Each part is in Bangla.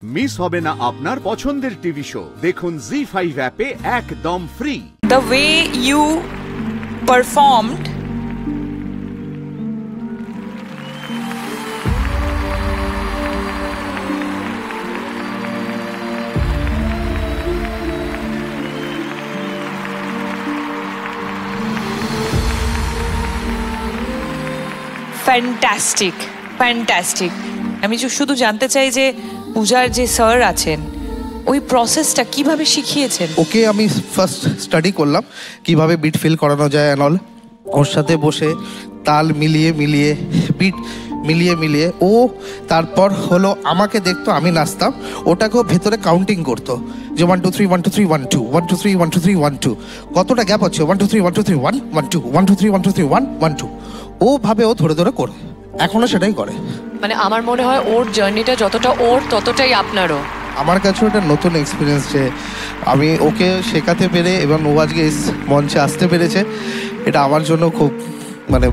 মিস হবে না আপনার পছন্দের টিভি শো, দেখুন জি5 অ্যাপে একদম free. The way you performed fantastic fantastic. আমি শুধু জানতে চাই যে পূজার যে স্যার আছেন ওই প্রসেসটা কিভাবে শিখিয়েছেন? ওকে আমি ফার্স্ট স্টাডি করলাম কিভাবে বিট ফিল করানো যায় অ্যান্ড অল। ওর সাথে বসে তাল মিলিয়ে মিলিয়ে বিট মিলিয়ে মিলিয়ে ও তারপর হলো আমাকে দেখতো আমি নাচতাম, ওটাকেও ভেতরে কাউন্টিং করতো যে 1 2 3 1 2 3 1 2 1 2 3 1 2 3 1 2 কতটা গ্যাপ আছে 1 2 3 1 2 3 1 1 2 1 2 3 1 2 3 1 1 2 ও ভাবে ও ধরে ধরে করে এখনো সেটাই করে। মানে আমার মনে হয় ওর জার্নিটা যতটা ওর ততটাই আপনারও। আমার কাছে ওটা নতুন এক্সপিরিয়েন্স যে আমি ওকে শেখাতে পেরে এবং ও আজকে মঞ্চে আসতে পেরেছে, এটা আমার জন্য খুব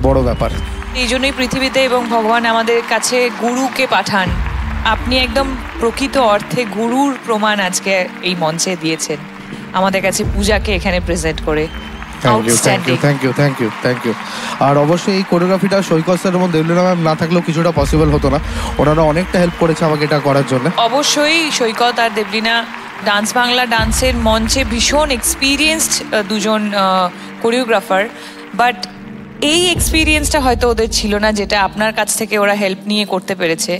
বড় ব্যাপার। এই জন্যই পৃথিবীতে এবং ভগবান আমাদের কাছে গুরুকে পাঠান। আপনি একদম প্রকৃত অর্থে গুরুর প্রমাণ আজকে এই মঞ্চে দিয়েছেন আমাদের কাছে পূজাকে এখানে প্রেজেন্ট করে। Thank you. আর অবশ্যই এই কোরিওগ্রাফিটা সৈকত স্যার এবং দেবলীনা ম্যাম না থাকলেও কিছুটা পসিবল হতো না, ওনারা অনেকটা হেল্প করেছে আমাকে এটা করার জন্য। অবশ্যই সৈকত আর দেবলীনা ডান্স বাংলা ডান্সের মঞ্চে ভীষণ এক্সপিরিয়েন্সড দুজন কোরিওগ্রাফার, বাট এই এক্সপিরিয়েন্সটা হয়তো ওদের ছিল না যেটা আপনার কাছ থেকে ওরা হেল্প নিয়ে করতে পেরেছে।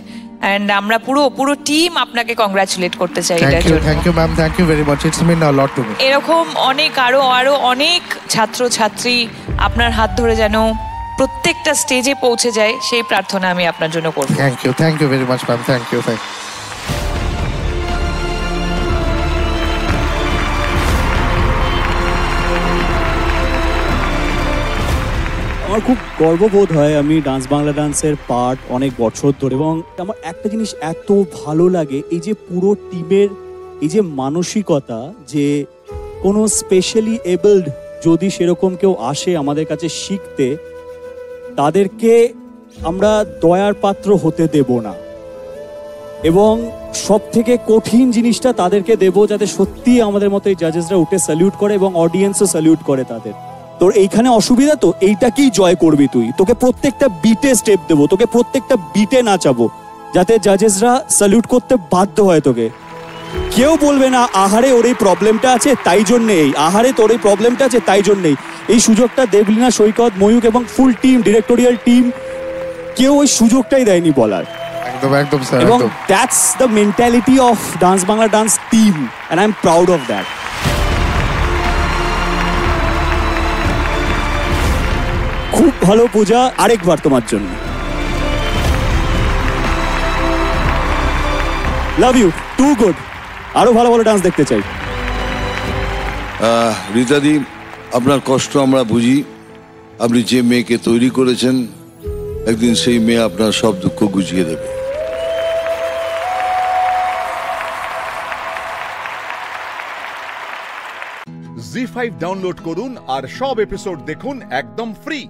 অ্যান্ড আমরা পুরো টিম আপনাকে কংগ্রাচুলেট করতে চাই এটার জন্য। Thank you ma'am, thank you very much, it's mean a lot to me. এরকম আরো অনেক ছাত্র ছাত্রী আপনার হাত ধরে যেন প্রত্যেকটা স্টেজে পৌঁছে যায় সেই প্রার্থনা আমি আপনার জন্য করব। Thank you very much ma'am, thank you. আমার খুব গর্ববোধ হয়, আমি ডান্স বাংলা ডান্সের পার্ট অনেক বছর ধরে, এবং আমার একটা জিনিস এত ভালো লাগে এই যে পুরো টিমের এই যে মানসিকতা, যে কোনো স্পেশালি এবলড যদি সেরকম কেউ আসে আমাদের কাছে শিখতে, তাদেরকে আমরা দয়ার পাত্র হতে দেব না, এবং সব থেকে কঠিন জিনিসটা তাদেরকে দেব যাতে সত্যি আমাদের মতো এই জাজেসরা উঠে স্যালিউট করে এবং অডিয়েন্সও স্যালিউট করে তাদের। তোর এইখানে অসুবিধা তো এইটাকেই জয় করবি তুই, তোকে প্রত্যেকটা বিটে স্টেপ দেবো, তোকে প্রত্যেকটা বিটে নাচাবো যাতে জাজেসরা স্যালিউট করতে বাধ্য হয় তোকে। কেউ বলবে না আহারে ওর এই প্রবলেমটা আছে তাই জন্যে, এই আহারে তোর এই প্রবলেমটা আছে তাই জন্যেই। এই সুযোগটা দেবলীনা, সৈকত, ময়ূক এবং ফুল টিম, ডিরেক্টোরিয়াল টিম, কেউ ওই সুযোগটাই দেয়নি বলার। একদম স্যার, এবং that's the mentality of dance Bangla dance team, and I am proud of that. খুব ভালো পূজা, আরেকবার তোমার জন্য। Love you, too good. আরো ভালো ভালো ডান্স দেখতে চাই। রীতাদি, আপনার কষ্ট আমরা বুঝি। আপনি যে মেয়েকে তৈরি করেছেন একদিন সেই মেয়ে আপনার সব দুঃখ গুছিয়ে দেবে। জি5 ডাউনলোড করুন আর সব এপিসোড দেখুন একদম ফ্রি।